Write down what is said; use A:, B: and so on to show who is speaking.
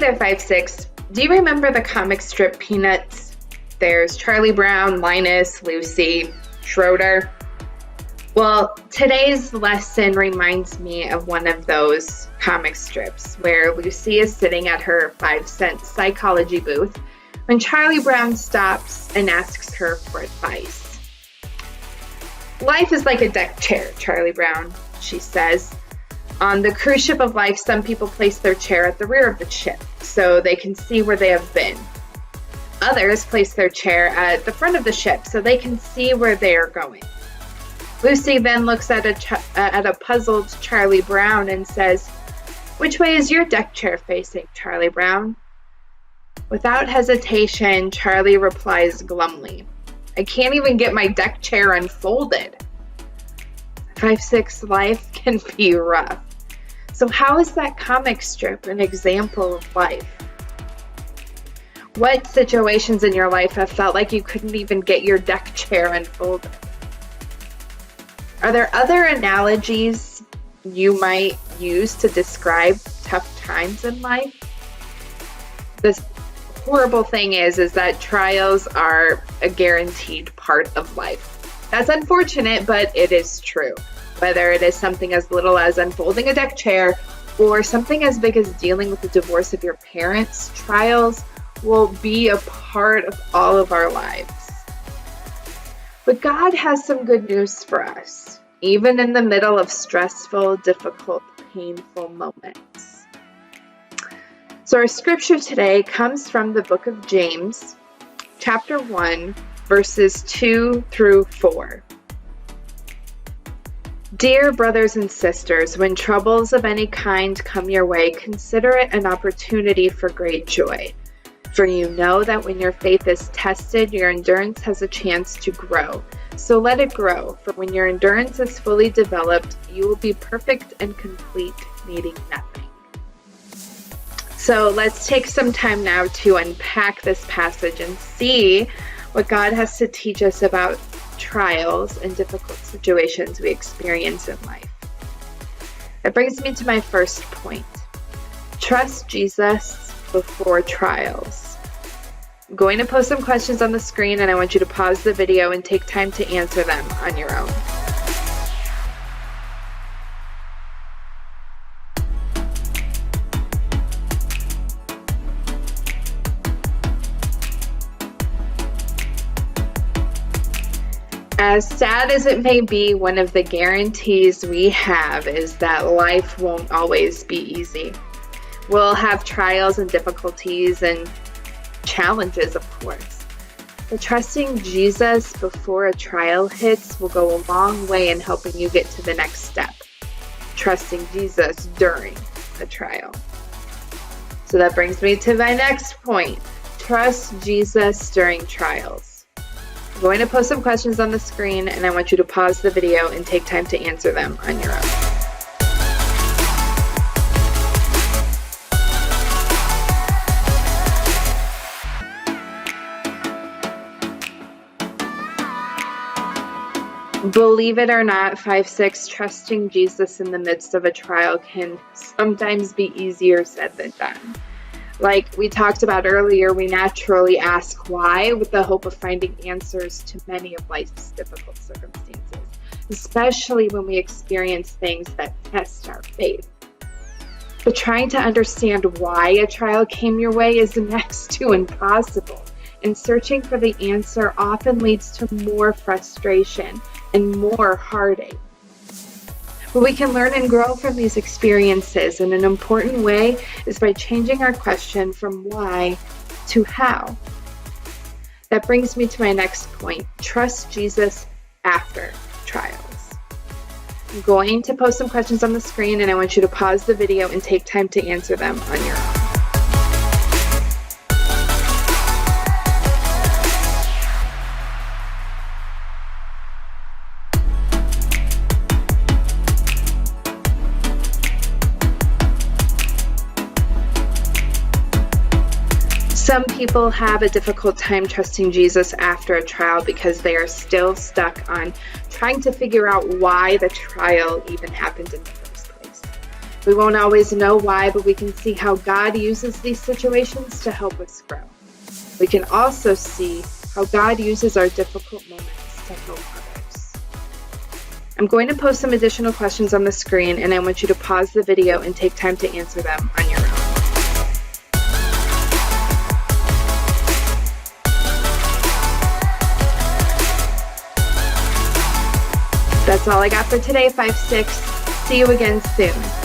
A: there, 5'6". Do you remember the comic strip Peanuts? There's Charlie Brown, Linus, Lucy, Schroeder. Well, today's lesson reminds me of one of those comic strips where Lucy is sitting at her 5-cent psychology booth when Charlie Brown stops and asks her for advice. "Life is like a deck chair, Charlie Brown," she says. "On the cruise ship of life, some people place their chair at the rear of the ship so they can see where they have been. Others place their chair at the front of the ship so they can see where they are going." Lucy then looks at a puzzled Charlie Brown and says, "Which way is your deck chair facing, Charlie Brown?" Without hesitation, Charlie replies glumly, "I can't even get my deck chair unfolded." 5'6" life can be rough. So how is that comic strip an example of life? What situations in your life have felt like you couldn't even get your deck chair unfolded? Are there other analogies you might use to describe tough times in life? The horrible thing is that trials are a guaranteed part of life. That's unfortunate, but it is true. Whether it is something as little as unfolding a deck chair or something as big as dealing with the divorce of your parents, trials will be a part of all of our lives. But God has some good news for us, even in the middle of stressful, difficult, painful moments. So our scripture today comes from the book of James, chapter 1, verses 2 through 4. "Dear brothers and sisters, when troubles of any kind come your way, consider it an opportunity for great joy. For you know that when your faith is tested, your endurance has a chance to grow. So let it grow, for when your endurance is fully developed, you will be perfect and complete, needing nothing." So let's take some time now to unpack this passage and see what God has to teach us about trials and difficult situations we experience in life. That brings me to my first point. Trust Jesus before trials. I'm going to post some questions on the screen and I want you to pause the video and take time to answer them on your own. As sad as it may be, one of the guarantees we have is that life won't always be easy. We'll have trials and difficulties and challenges, of course. But trusting Jesus before a trial hits will go a long way in helping you get to the next step. Trusting Jesus during the trial. So that brings me to my next point. Trust Jesus during trials. I'm going to post some questions on the screen and I want you to pause the video and take time to answer them on your own. Believe it or not, 5'6", trusting Jesus in the midst of a trial can sometimes be easier said than done. Like we talked about earlier, we naturally ask why with the hope of finding answers to many of life's difficult circumstances, especially when we experience things that test our faith. But trying to understand why a trial came your way is next to impossible, and searching for the answer often leads to more frustration and more heartache. But we can learn and grow from these experiences, and an important way is by changing our question from why to how. That brings me to my next point. Trust Jesus after trials. I'm going to post some questions on the screen and I want you to pause the video and take time to answer them on your own. Some people have a difficult time trusting Jesus after a trial because they are still stuck on trying to figure out why the trial even happened in the first place. We won't always know why, but we can see how God uses these situations to help us grow. We can also see how God uses our difficult moments to help others. I'm going to post some additional questions on the screen, and I want you to pause the video and take time to answer them on your own. That's all I got for today, 5-6. See you again soon.